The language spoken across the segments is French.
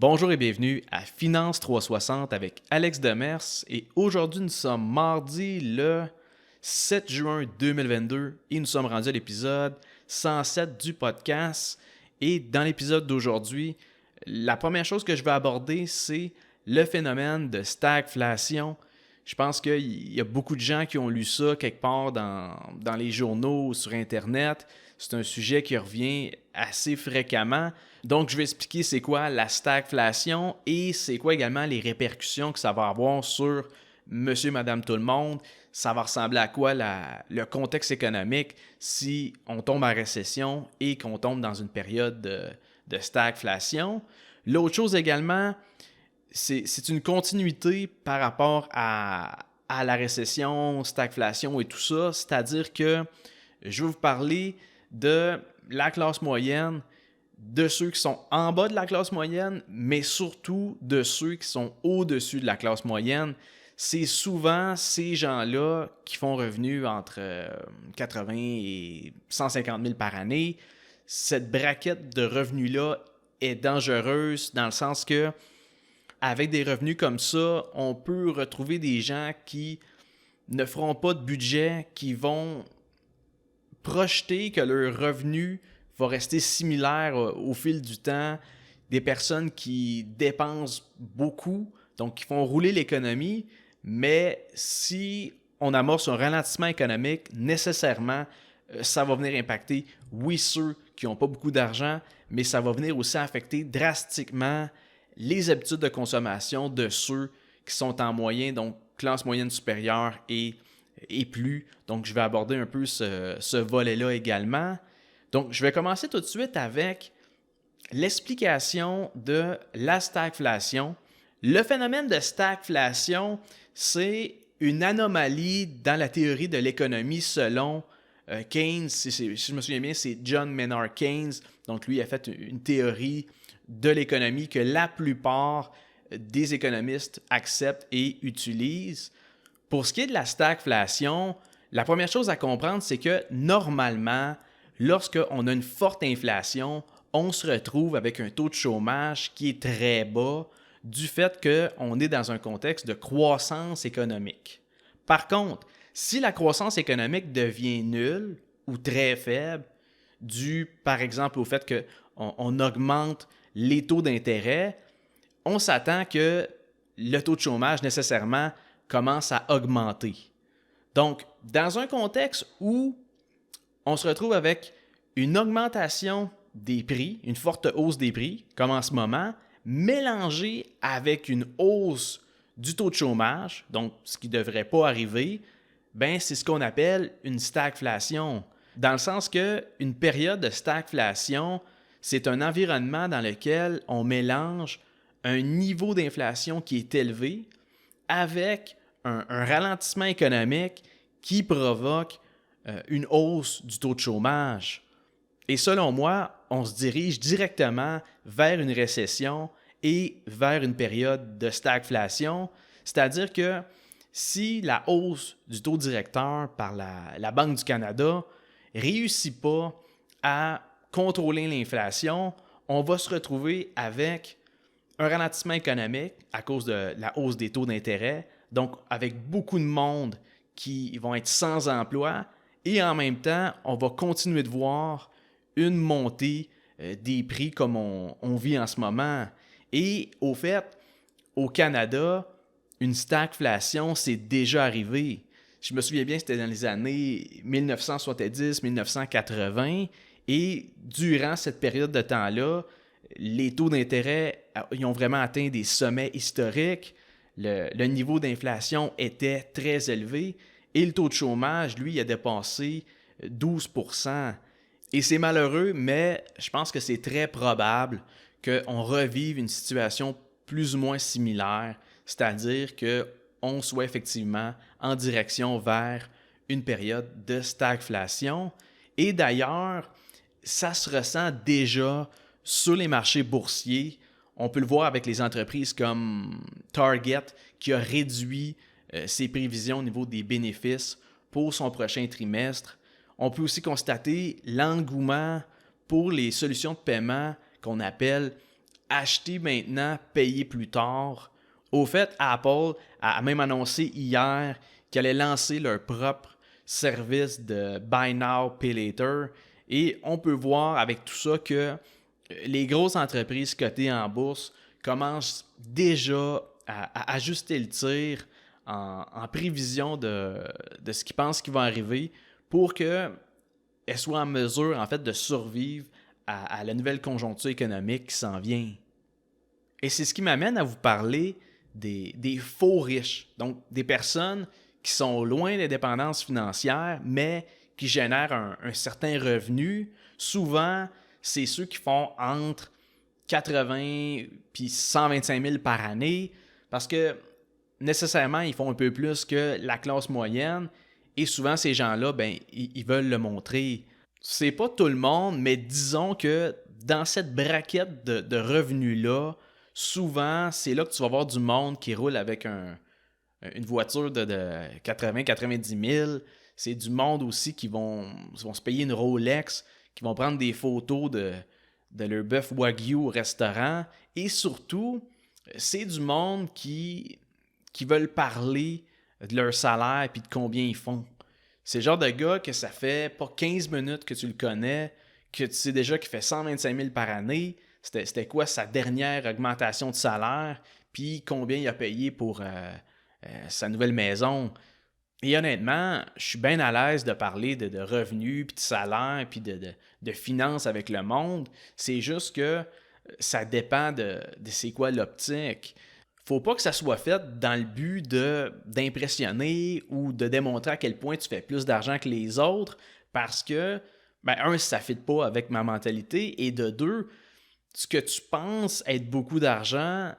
Bonjour et bienvenue à Finance 360 avec Alex Demers et aujourd'hui nous sommes mardi le 7 juin 2022 et nous sommes rendus à l'épisode 107 du podcast et dans l'épisode d'aujourd'hui, la première chose que je vais aborder c'est le phénomène de stagflation. Je pense qu'il y a beaucoup de gens qui ont lu ça quelque part dans les journaux ou sur Internet. C'est un sujet qui revient assez fréquemment. Donc, je vais expliquer c'est quoi la stagflation et c'est quoi également les répercussions que ça va avoir sur monsieur, madame, tout le monde. Ça va ressembler à quoi le contexte économique si on tombe en récession et qu'on tombe dans une période de stagflation. L'autre chose également, c'est une continuité par rapport à la récession, stagflation et tout ça. C'est-à-dire que je vais vous parler de la classe moyenne, de ceux qui sont en bas de la classe moyenne, mais surtout de ceux qui sont au-dessus de la classe moyenne. C'est souvent ces gens-là qui font revenus entre 80 et 150 000 par année. Cette braquette de revenus-là est dangereuse dans le sens que avec des revenus comme ça, on peut retrouver des gens qui ne feront pas de budget, qui vont projeter que leur revenu va rester similaire au fil du temps. Des personnes qui dépensent beaucoup, donc qui font rouler l'économie, mais si on amorce un ralentissement économique, nécessairement, ça va venir impacter, oui, ceux qui n'ont pas beaucoup d'argent, mais ça va venir aussi affecter drastiquement les habitudes de consommation de ceux qui sont en moyenne, donc classe moyenne supérieure et plus. Donc, je vais aborder un peu ce volet-là également. Donc, je vais commencer tout de suite avec l'explication de la stagflation. Le phénomène de stagflation, c'est une anomalie dans la théorie de l'économie selon Keynes. Si je me souviens bien, c'est John Maynard Keynes. Donc, lui a fait une théorie de l'économie que la plupart des économistes acceptent et utilisent. Pour ce qui est de la stagflation, la première chose à comprendre, c'est que normalement, lorsqu'on a une forte inflation, on se retrouve avec un taux de chômage qui est très bas du fait qu'on est dans un contexte de croissance économique. Par contre, si la croissance économique devient nulle ou très faible, dû par exemple au fait qu'on augmente les taux d'intérêt, on s'attend que le taux de chômage nécessairement commence à augmenter. Donc, dans un contexte où on se retrouve avec une augmentation des prix, une forte hausse des prix, comme en ce moment, mélangée avec une hausse du taux de chômage, donc ce qui ne devrait pas arriver, ben c'est ce qu'on appelle une stagflation. Dans le sens qu'une période de stagflation, c'est un environnement dans lequel on mélange un niveau d'inflation qui est élevé avec un ralentissement économique qui provoque une hausse du taux de chômage. Et selon moi, on se dirige directement vers une récession et vers une période de stagflation, c'est-à-dire que si la hausse du taux directeur par la Banque du Canada ne réussit pas à contrôler l'inflation, on va se retrouver avec un ralentissement économique à cause de la hausse des taux d'intérêt, donc avec beaucoup de monde qui vont être sans emploi et en même temps, on va continuer de voir une montée des prix comme on vit en ce moment. Et au fait, au Canada, une stagflation, c'est déjà arrivé. Je me souviens bien, c'était dans les années 1970-1980 et durant cette période de temps-là, les taux d'intérêt ils ont vraiment atteint des sommets historiques. Le niveau d'inflation était très élevé et le taux de chômage, lui, a dépassé 12%. Et c'est malheureux, mais je pense que c'est très probable qu'on revive une situation plus ou moins similaire, c'est-à-dire qu'on soit effectivement en direction vers une période de stagflation. Et d'ailleurs, ça se ressent déjà sur les marchés boursiers. On peut le voir avec les entreprises comme Target qui a réduit ses prévisions au niveau des bénéfices pour son prochain trimestre. On peut aussi constater l'engouement pour les solutions de paiement qu'on appelle acheter maintenant, payer plus tard. Au fait, Apple a même annoncé hier qu'elle allait lancer leur propre service de Buy Now, Pay Later. Et on peut voir avec tout ça que les grosses entreprises cotées en bourse commencent déjà à ajuster le tir en prévision de ce qu'ils pensent qui va arriver pour qu'elles soient en mesure en fait de survivre à la nouvelle conjoncture économique qui s'en vient. Et c'est ce qui m'amène à vous parler des faux riches, donc des personnes qui sont loin des dépendances financières, mais qui génèrent un certain revenu. Souvent, c'est ceux qui font entre 80 puis 125 000 par année, parce que nécessairement, ils font un peu plus que la classe moyenne, et souvent, ces gens-là, ben, ils veulent le montrer. C'est pas tout le monde, mais disons que dans cette braquette de revenus-là, souvent, c'est là que tu vas voir du monde qui roule avec une voiture de 80-90 000. C'est du monde aussi qui vont se payer une Rolex, qui vont prendre des photos de leur bœuf Wagyu au restaurant. Et surtout, c'est du monde qui veulent parler de leur salaire et de combien ils font. C'est le genre de gars que ça fait pas 15 minutes que tu le connais, que tu sais déjà qu'il fait 125 000 par année. C'était quoi sa dernière augmentation de salaire, puis combien il a payé pour sa nouvelle maison. Et honnêtement, je suis bien à l'aise de parler de revenus, puis de salaire, puis de finances avec le monde. C'est juste que ça dépend de c'est quoi l'optique. Faut pas que ça soit fait dans le but d'impressionner ou de démontrer à quel point tu fais plus d'argent que les autres, parce que, ben, un, ça ne fit pas avec ma mentalité, et de deux, ce que tu penses être beaucoup d'argent,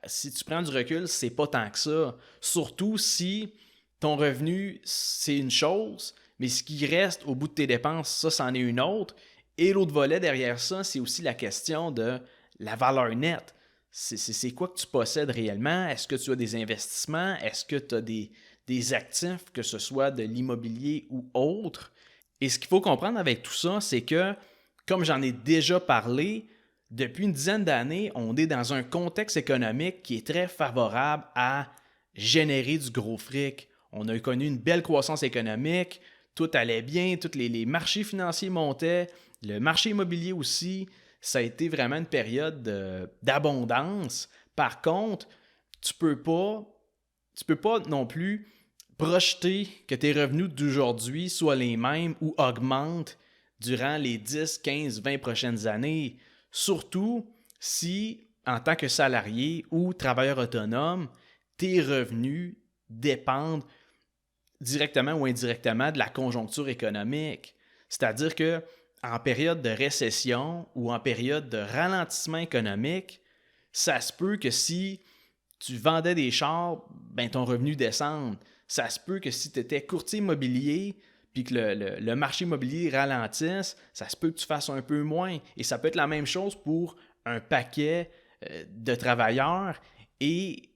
si tu prends du recul, c'est pas tant que ça. Surtout si ton revenu, c'est une chose, mais ce qui reste au bout de tes dépenses, ça, c'en est une autre. Et l'autre volet derrière ça, c'est aussi la question de la valeur nette. C'est quoi que tu possèdes réellement? Est-ce que tu as des investissements? Est-ce que tu as des actifs, que ce soit de l'immobilier ou autre? Et ce qu'il faut comprendre avec tout ça, c'est que, comme j'en ai déjà parlé, depuis une dizaine d'années, on est dans un contexte économique qui est très favorable à générer du gros fric. On a connu une belle croissance économique, tout allait bien, tous les marchés financiers montaient, le marché immobilier aussi. Ça a été vraiment une période d'abondance. Par contre, tu peux pas non plus projeter que tes revenus d'aujourd'hui soient les mêmes ou augmentent durant les 10, 15, 20 prochaines années. Surtout si, en tant que salarié ou travailleur autonome, tes revenus dépendent directement ou indirectement de la conjoncture économique. C'est-à-dire que en période de récession ou en période de ralentissement économique, ça se peut que si tu vendais des chars, ben ton revenu descende. Ça se peut que si tu étais courtier immobilier puis que le marché immobilier ralentisse, ça se peut que tu fasses un peu moins. Et ça peut être la même chose pour un paquet de travailleurs. Et il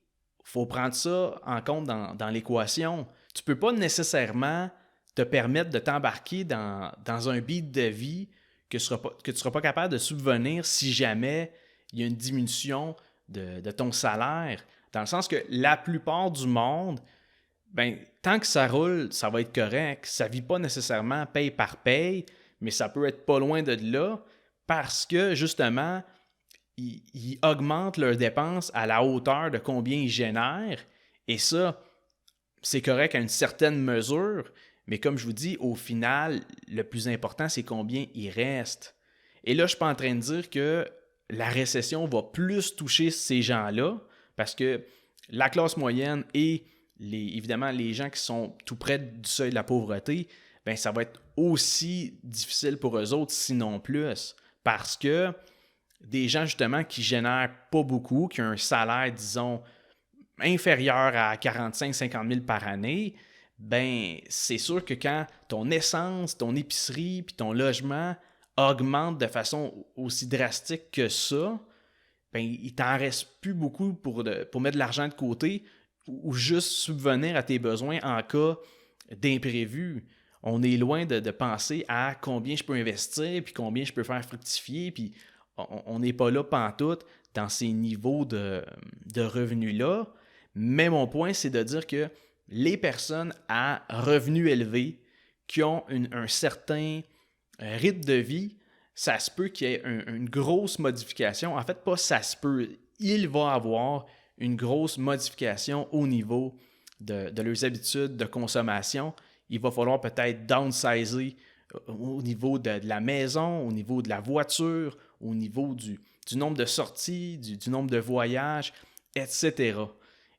faut prendre ça en compte dans l'équation. Tu ne peux pas nécessairement te permettre de t'embarquer dans un beat de vie que tu ne seras pas capable de subvenir si jamais il y a une diminution de ton salaire. Dans le sens que la plupart du monde, ben, tant que ça roule, ça va être correct. Ça ne vit pas nécessairement paye par paye, mais ça peut être pas loin de là parce que, justement, ils augmentent leurs dépenses à la hauteur de combien ils génèrent. Et ça, c'est correct à une certaine mesure, mais comme je vous dis, au final, le plus important, c'est combien il reste. Et là, je ne suis pas en train de dire que la récession va plus toucher ces gens-là, parce que la classe moyenne et évidemment les gens qui sont tout près du seuil de la pauvreté, ben, ça va être aussi difficile pour eux autres, sinon plus, parce que des gens justement qui génèrent pas beaucoup, qui ont un salaire, disons, inférieur à 45-50 000 par année, ben c'est sûr que quand ton essence, ton épicerie puis ton logement augmentent de façon aussi drastique que ça, ben il t'en reste plus beaucoup pour mettre de l'argent de côté ou juste subvenir à tes besoins en cas d'imprévu. On est loin de penser à combien je peux investir puis combien je peux faire fructifier. Puis on n'est pas là pantoute dans ces niveaux de revenus-là. Mais mon point, c'est de dire que les personnes à revenus élevés qui ont un certain rythme de vie, ça se peut qu'il y ait une grosse modification. En fait, pas ça se peut, il va avoir une grosse modification au niveau de leurs habitudes de consommation. Il va falloir peut-être downsizer au niveau de la maison, au niveau de la voiture, au niveau du nombre de sorties, du nombre de voyages, etc.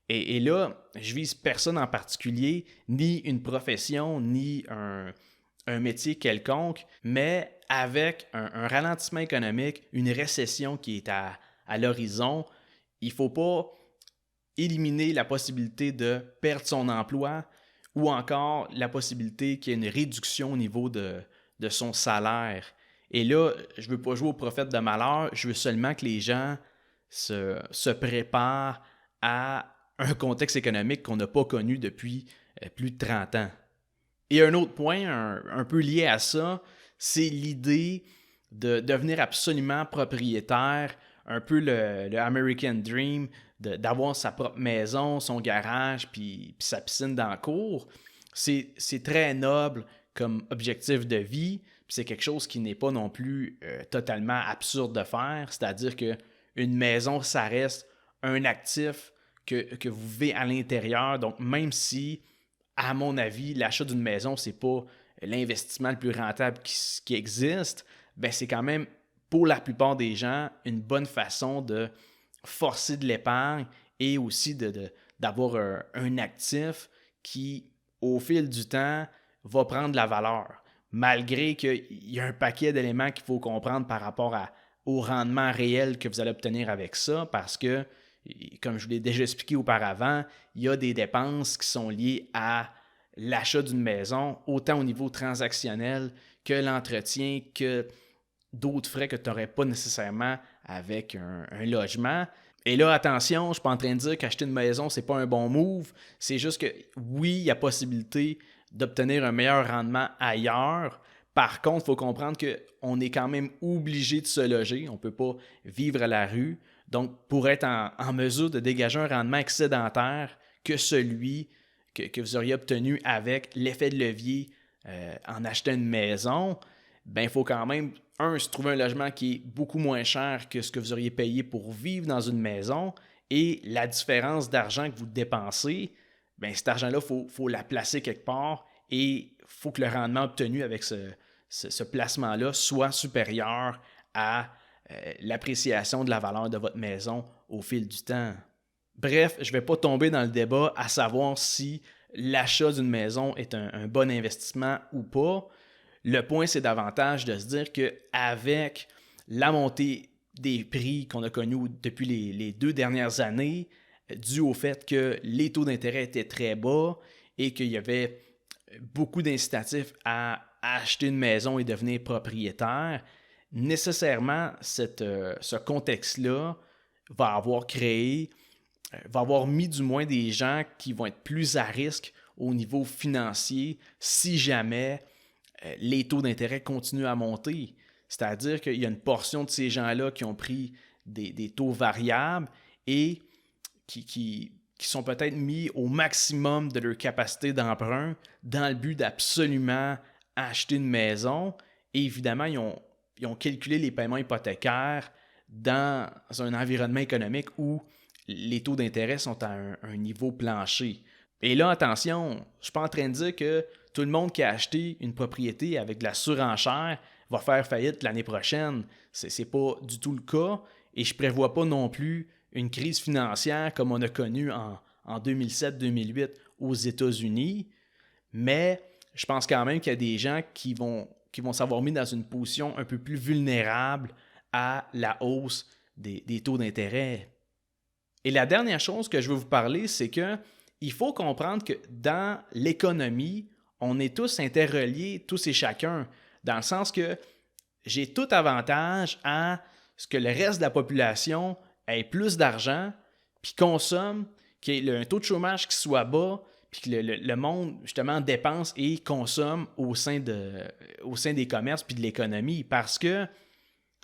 Et là, je vise personne en particulier, ni une profession, ni un métier quelconque, mais avec un ralentissement économique, une récession qui est à l'horizon, il ne faut pas éliminer la possibilité de perdre son emploi ou encore la possibilité qu'il y ait une réduction au niveau de son salaire. Et là, je ne veux pas jouer au prophète de malheur, je veux seulement que les gens se préparent à un contexte économique qu'on n'a pas connu depuis plus de 30 ans. Et un autre point, un peu lié à ça, c'est l'idée de devenir absolument propriétaire, un peu le American Dream, d'avoir sa propre maison, son garage, puis sa piscine dans la cour. C'est très noble comme objectif de vie, puis c'est quelque chose qui n'est pas non plus totalement absurde de faire, c'est-à-dire qu'une maison, ça reste un actif que vous vivez à l'intérieur, donc même si, à mon avis, l'achat d'une maison, c'est pas l'investissement le plus rentable qui existe, ben c'est quand même, pour la plupart des gens, une bonne façon de forcer de l'épargne et aussi d'avoir un actif qui, au fil du temps, va prendre de la valeur. Malgré qu'il y a un paquet d'éléments qu'il faut comprendre par rapport au rendement réel que vous allez obtenir avec ça, parce que, comme je vous l'ai déjà expliqué auparavant, il y a des dépenses qui sont liées à l'achat d'une maison, autant au niveau transactionnel que l'entretien, que d'autres frais que tu n'aurais pas nécessairement avec un logement. Et là, attention, je ne suis pas en train de dire qu'acheter une maison, ce n'est pas un bon move. C'est juste que oui, il y a possibilité d'obtenir un meilleur rendement ailleurs. Par contre, il faut comprendre qu'on est quand même obligé de se loger. On ne peut pas vivre à la rue. Donc, pour être en mesure de dégager un rendement excédentaire que celui que vous auriez obtenu avec l'effet de levier en achetant une maison, ben, il faut quand même, se trouver un logement qui est beaucoup moins cher que ce que vous auriez payé pour vivre dans une maison, et la différence d'argent que vous dépensez, ben, cet argent-là, il faut la placer quelque part, et il faut que le rendement obtenu avec ce placement-là soit supérieur à l'appréciation de la valeur de votre maison au fil du temps. Bref, je ne vais pas tomber dans le débat à savoir si l'achat d'une maison est un bon investissement ou pas. Le point, c'est davantage de se dire qu'avec la montée des prix qu'on a connus depuis les 2 dernières années, dû au fait que les taux d'intérêt étaient très bas et qu'il y avait beaucoup d'incitatifs à acheter une maison et devenir propriétaire, nécessairement, ce contexte-là va avoir mis du moins des gens qui vont être plus à risque au niveau financier si jamais les taux d'intérêt continuent à monter. C'est-à-dire qu'il y a une portion de ces gens-là qui ont pris des taux variables et qui sont peut-être mis au maximum de leur capacité d'emprunt dans le but d'absolument acheter une maison. Et évidemment, ils ont calculé les paiements hypothécaires dans un environnement économique où les taux d'intérêt sont à un niveau plancher. Et là, attention, je ne suis pas en train de dire que tout le monde qui a acheté une propriété avec de la surenchère va faire faillite l'année prochaine. Ce n'est pas du tout le cas. Et je ne prévois pas non plus une crise financière comme on a connu en 2007-2008 aux États-Unis. Mais je pense quand même qu'il y a des gens qui vont s'avoir mis dans une position un peu plus vulnérable à la hausse des taux d'intérêt. Et la dernière chose que je veux vous parler, c'est qu'il faut comprendre que dans l'économie, on est tous interreliés, tous et chacun, dans le sens que j'ai tout avantage à ce que le reste de la population ait plus d'argent, puis consomme, qu'il y ait un taux de chômage qui soit bas, puis que le monde, justement, dépense et consomme au sein des commerces puis de l'économie. Parce que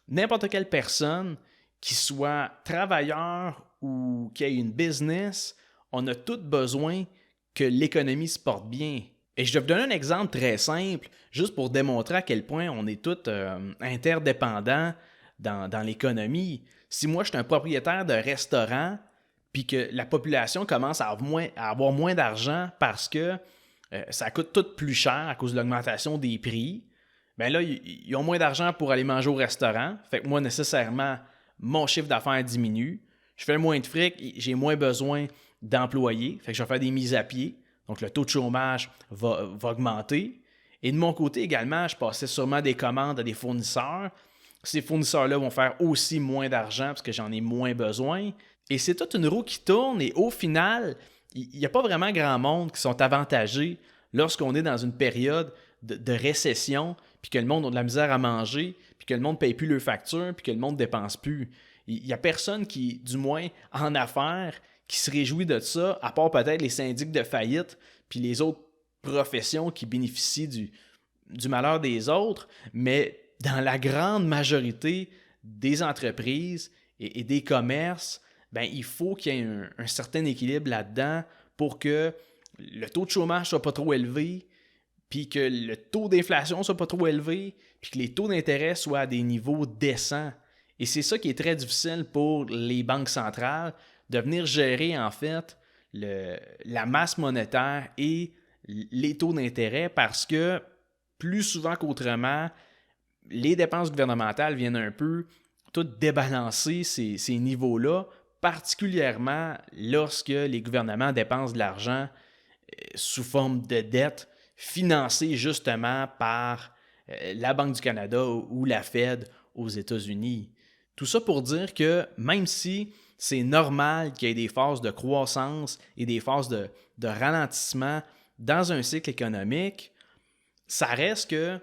n'importe quelle personne, qui soit travailleur ou qui ait une business, on a tous besoin que l'économie se porte bien. Et je vais vous donner un exemple très simple, juste pour démontrer à quel point on est tous interdépendants dans l'économie. Si moi, je suis un propriétaire de restaurant, puis que la population commence à avoir moins d'argent parce que ça coûte tout plus cher à cause de l'augmentation des prix, bien là, ils ont moins d'argent pour aller manger au restaurant. Fait que moi, nécessairement, mon chiffre d'affaires diminue. Je fais moins de fric, j'ai moins besoin d'employés. Fait que je vais faire des mises à pied. Donc, le taux de chômage va augmenter. Et de mon côté également, je passais sûrement des commandes à des fournisseurs. Ces fournisseurs-là vont faire aussi moins d'argent parce que j'en ai moins besoin. Et c'est toute une roue qui tourne et au final, il n'y a pas vraiment grand monde qui sont avantagés lorsqu'on est dans une période de récession, puis que le monde a de la misère à manger, puis que le monde ne paye plus leurs factures, puis que le monde ne dépense plus. Il n'y a personne qui, du moins en affaires, qui se réjouit de ça, à part peut-être les syndics de faillite, puis les autres professions qui bénéficient du malheur des autres, mais dans la grande majorité des entreprises et des commerces, ben, il faut qu'il y ait un certain équilibre là-dedans pour que le taux de chômage ne soit pas trop élevé, puis que le taux d'inflation ne soit pas trop élevé, puis que les taux d'intérêt soient à des niveaux décents. Et c'est ça qui est très difficile pour les banques centrales, de venir gérer en fait la masse monétaire et les taux d'intérêt parce que plus souvent qu'autrement, les dépenses gouvernementales viennent un peu tout débalancer ces niveaux-là, particulièrement lorsque les gouvernements dépensent de l'argent sous forme de dette financée justement par la Banque du Canada ou la Fed aux États-Unis. Tout ça pour dire que même si c'est normal qu'il y ait des phases de croissance et des phases de ralentissement dans un cycle économique, ça reste que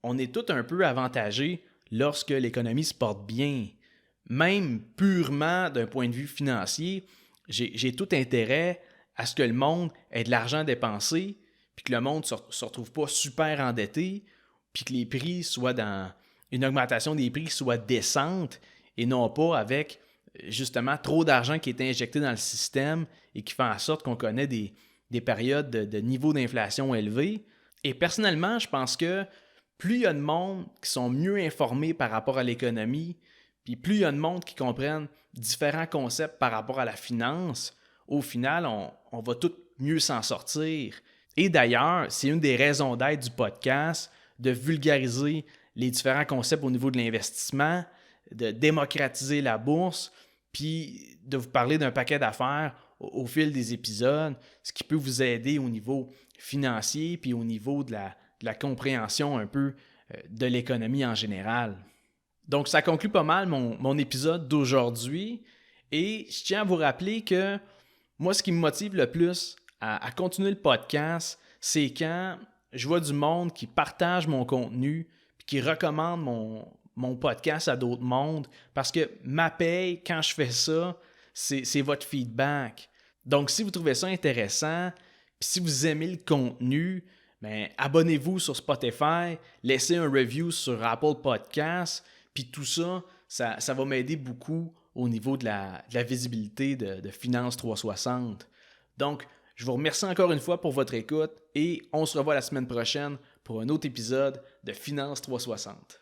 on est tous un peu avantagés lorsque l'économie se porte bien. Même purement d'un point de vue financier, j'ai tout intérêt à ce que le monde ait de l'argent dépensé, puis que le monde ne se retrouve pas super endetté, puis que les prix soient dans une augmentation des prix soit décente et non pas avec justement trop d'argent qui est injecté dans le système et qui fait en sorte qu'on connaît des périodes de niveau d'inflation élevé. Et personnellement, je pense que plus il y a de monde qui sont mieux informés par rapport à l'économie, puis plus il y a de monde qui comprennent différents concepts par rapport à la finance, au final, on va tout mieux s'en sortir. Et d'ailleurs, c'est une des raisons d'être du podcast, de vulgariser les différents concepts au niveau de l'investissement, de démocratiser la bourse, puis de vous parler d'un paquet d'affaires au fil des épisodes, ce qui peut vous aider au niveau financier, puis au niveau de la compréhension un peu de l'économie en général. Donc, ça conclut pas mal mon épisode d'aujourd'hui. Et je tiens à vous rappeler que moi, ce qui me motive le plus à continuer le podcast, c'est quand je vois du monde qui partage mon contenu puis qui recommande mon podcast à d'autres mondes. Parce que ma paye, quand je fais ça, c'est votre feedback. Donc, si vous trouvez ça intéressant, puis si vous aimez le contenu, bien, abonnez-vous sur Spotify, laissez un review sur Apple Podcasts, puis tout ça, ça va m'aider beaucoup au niveau de la visibilité de Finance 360. Donc, je vous remercie encore une fois pour votre écoute et on se revoit la semaine prochaine pour un autre épisode de Finance 360.